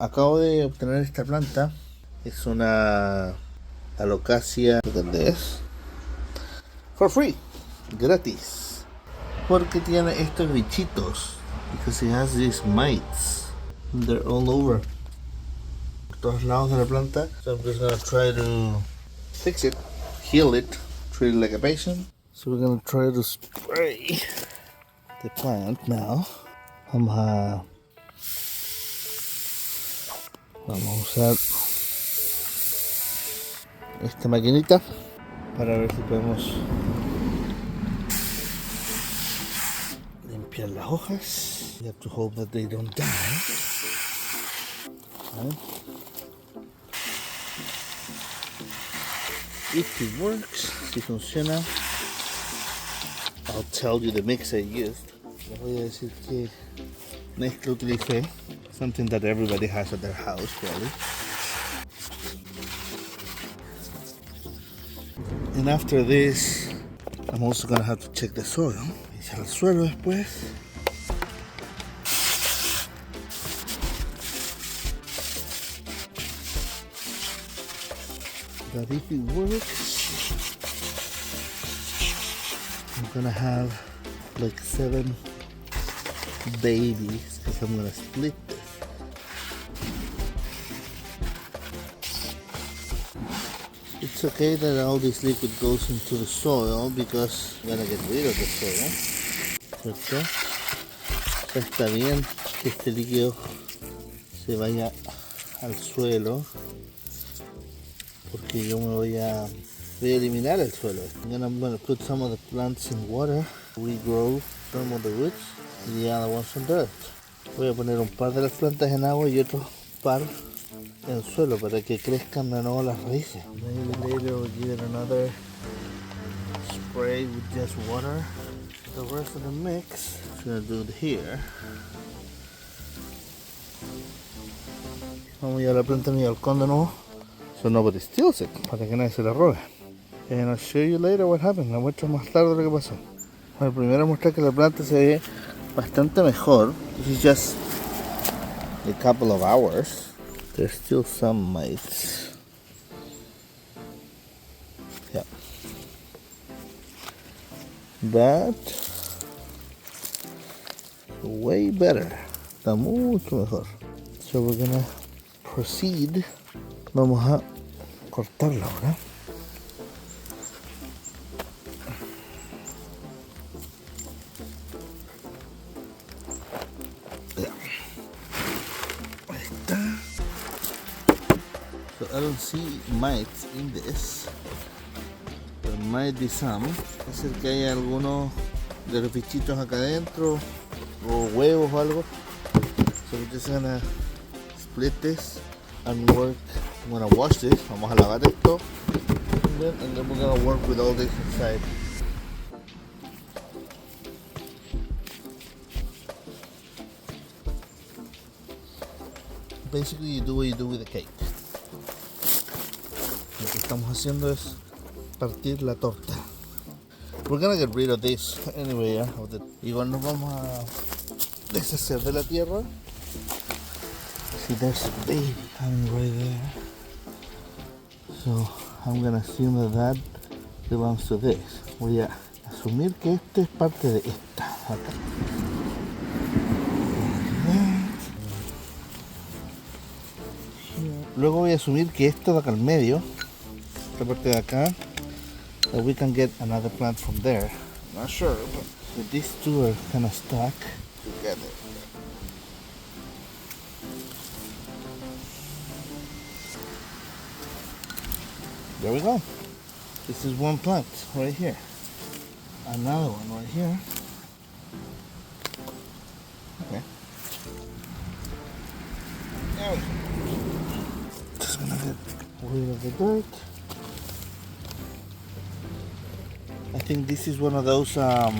Acabo de obtener esta planta. Es una Alocasia Calidora for free, gratis, porque tiene estos bichitos, because it has these mites. They're all over, por todos lados de la planta. So I'm just gonna try to fix it, heal it, treat it like a patient. So we're gonna try to spray the plant now. Vamos a usar esta maquinita para ver si podemos limpiar las hojas. You have to hope that they don't die. Okay. If it works, si funciona, I'll tell you the mix I used. Les voy a decir que mezcla utilicé. Something that everybody has at their house, probably. And after this, I'm also gonna have to check the soil. Echar el suelo después. But if it works, I'm gonna have like 7 babies, because I'm gonna split this. It's okay that all this liquid goes into the soil because I'm gonna get rid of the soil, ¿cierto? O sea, está bien que este líquido se vaya al suelo, porque yo me voy a eliminar el suelo. Then I'm gonna put some of the plants in water, regrow some of the roots, and the other ones in dirt. Voy a poner un par de las plantas en agua y otro par en suelo para que crezcan de nuevo las raíces. Maybe later we'll give it another spray with just water. The rest of the mix I'm gonna do it here. Vamos a llevar la planta a mi balcón de nuevo, so nobody steals it, para que nadie se la robe. And I'll show you later what happened. La muestro más tarde lo que pasó. Bueno, primero mostrar que la planta se ve bastante mejor. This is just a couple of hours. There's still some mites. Yeah. But way better. Está mucho mejor. So we're gonna proceed. Vamos a cortarla ahora. So I don't see mites in this. There might be some. Es el que hay algunos de los bichitos acá adentro, o huevos o algo. So we're just gonna split this and work. I'm gonna wash this. Vamos a lavar esto. And then we're gonna work with all this inside. Basically, you do what you do with a cake. Lo que estamos haciendo es partir la torta. We're gonna get rid of this anyway, yeah? Igual nos vamos a deshacer de la tierra. See, there's a baby coming right there. So I'm gonna assume that belongs to this. Voy a asumir que este es parte de esta. Acá. Luego voy a asumir que esto de acá al medio, esta parte de acá, that we can get another plant from there. Not sure, but these two are kind of stuck together. There we go. This is one plant right here. Another one right here. Okay. There we go. Just gonna get rid of the dirt. I think this is one of those a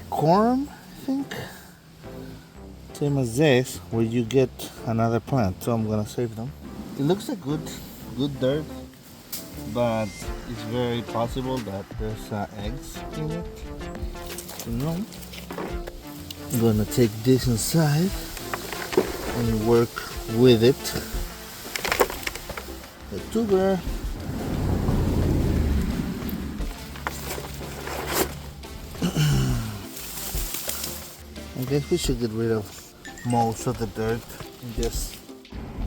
corm, I think. Same as this, where you get another plant. So I'm gonna save them. It looks like good dirt, but it's very possible that there's eggs in it. You know, I'm gonna take this inside. and work with it. The tuber. I guess we should get rid of most of the dirt and just.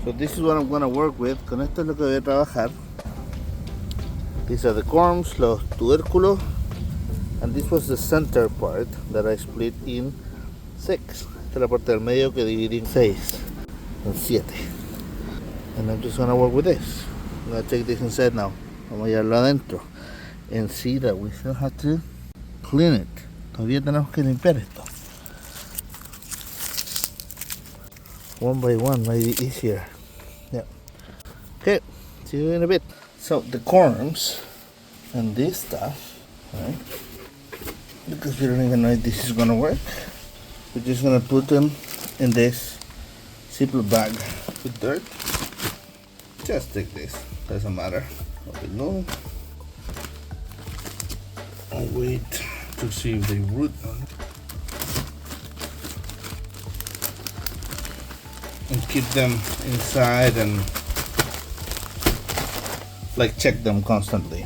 So this is what I'm gonna work with. Con esto es lo que voy a trabajar. These are the corms, los tubérculos, and this was the center part that I split in 6. Esta es la parte del medio que dividí en 6, en 7. And I'm just gonna work with this. I'm gonna take this inside now. Vamos a llevarlo adentro. And see that we still have to clean it. Todavía tenemos que limpiar esto. One by one might be easier. Yeah. Okay, see you in a bit. So the corms and this stuff, right? Because we don't even know if this is gonna work. We're just gonna put them in this Ziploc bag with dirt. Just take this, doesn't matter. Okay, no. I'll wait to see if they root on it. And keep them inside and like check them constantly.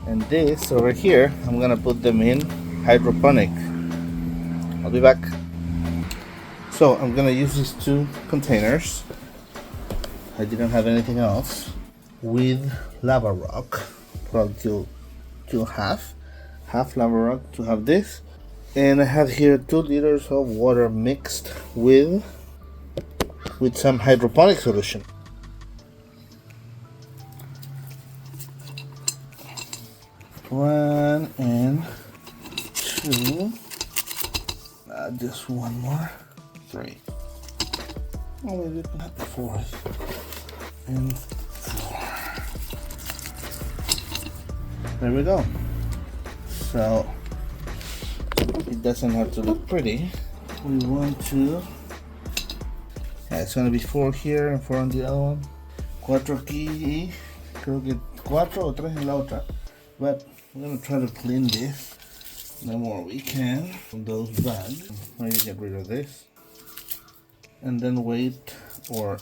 And this over here, I'm gonna put them in hydroponic. I'll be back. So I'm gonna use these 2 containers. I didn't have anything else with lava rock. Probably to half lava rock to have this. And I have here 2 liters of water mixed with some hydroponic solution. One and 2. Just one more. 3. Oh, maybe not the 4th. And 4. There we go. So it doesn't have to look pretty. We want to. Yeah, it's gonna be 4 here and 4 on the other one. 4 aquí. Creo que 4 o 3 en la otra. But we're gonna try to clean this the more we can from those bags. Maybe get rid of this. And then wait or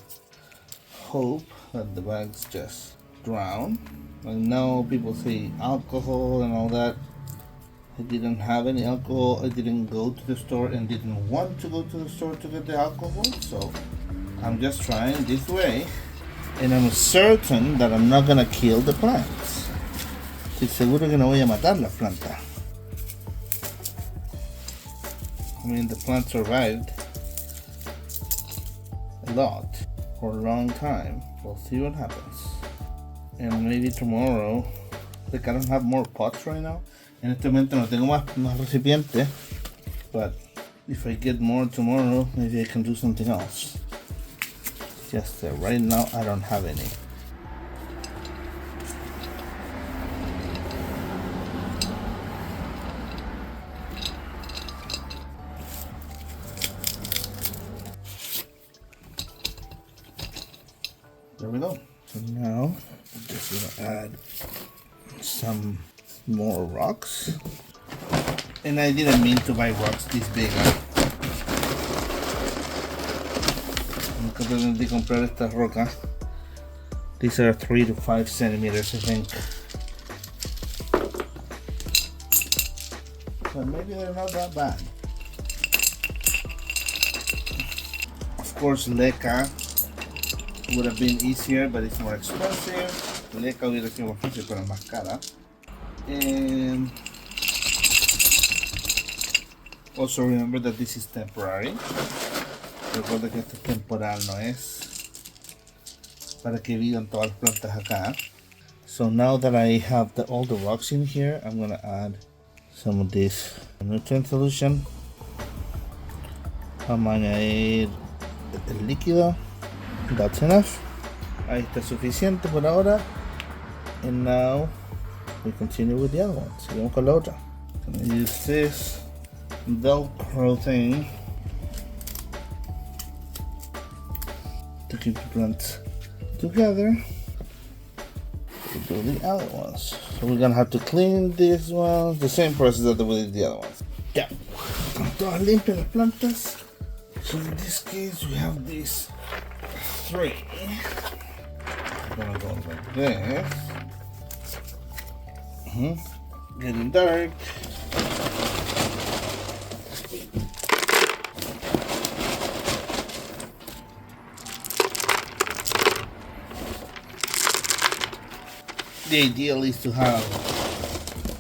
hope that the bags just drown. I know people say alcohol and all that. I didn't have any alcohol. I didn't go to the store and didn't want to go to the store to get the alcohol. So I'm just trying this way. And I'm certain that I'm not gonna kill the plants. Estoy seguro que no voy a matar las plantas. I mean, the plant survived a lot for a long time. We'll see what happens. And maybe tomorrow, like I don't have more pots right now. En este momento no tengo más recipientes. But if I get more tomorrow, maybe I can do something else. Just that right now I don't have any. There we go. So now I'm just gonna add some more rocks. And I didn't mean to buy rocks this big. Nunca pretendí comprar estas rocas. These are 3 to 5 centimeters, I think. But maybe they're not that bad. Of course, leca would have been easier, but it's more expensive. Leca hubiera sido más fácil, pero más cara. And also remember that this is temporary. Recuerda que esto es temporal, no es para que vivan todas las plantas acá. So now that I have all the rocks in here, I'm gonna add some of this nutrient solution. Vamos a añadir el líquido. That's enough. Ahí está suficiente por ahora. And now we continue with the other one. Seguimos con la otra. I'm gonna use this Velcro thing to keep the plants together. We'll do the other ones. So we're gonna have to clean these ones, the same process that we did the other ones. Ya. Todas limpias las plantas. So in this case we have these three. I'm gonna go like this. Getting dark. The ideal is to have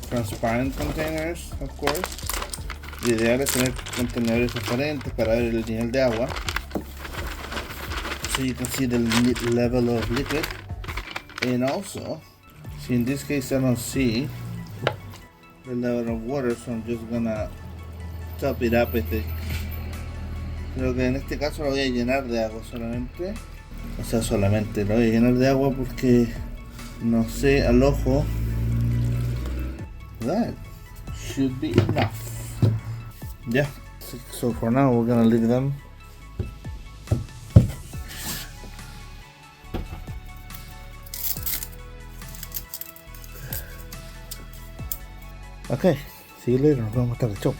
transparent containers, of course. Lo ideal es tener contenedores transparentes para ver el nivel de agua. So you can see the level of liquid. And also, see in this case I don't see the level of water, so I'm just gonna top it up with it. Creo que en este caso lo voy a llenar de agua solamente. O sea, solamente lo voy a llenar de agua porque no sé al ojo. That should be enough. Yeah. So for now we're gonna leave them. Okay. See you later. Nos vemos más tarde. Chau.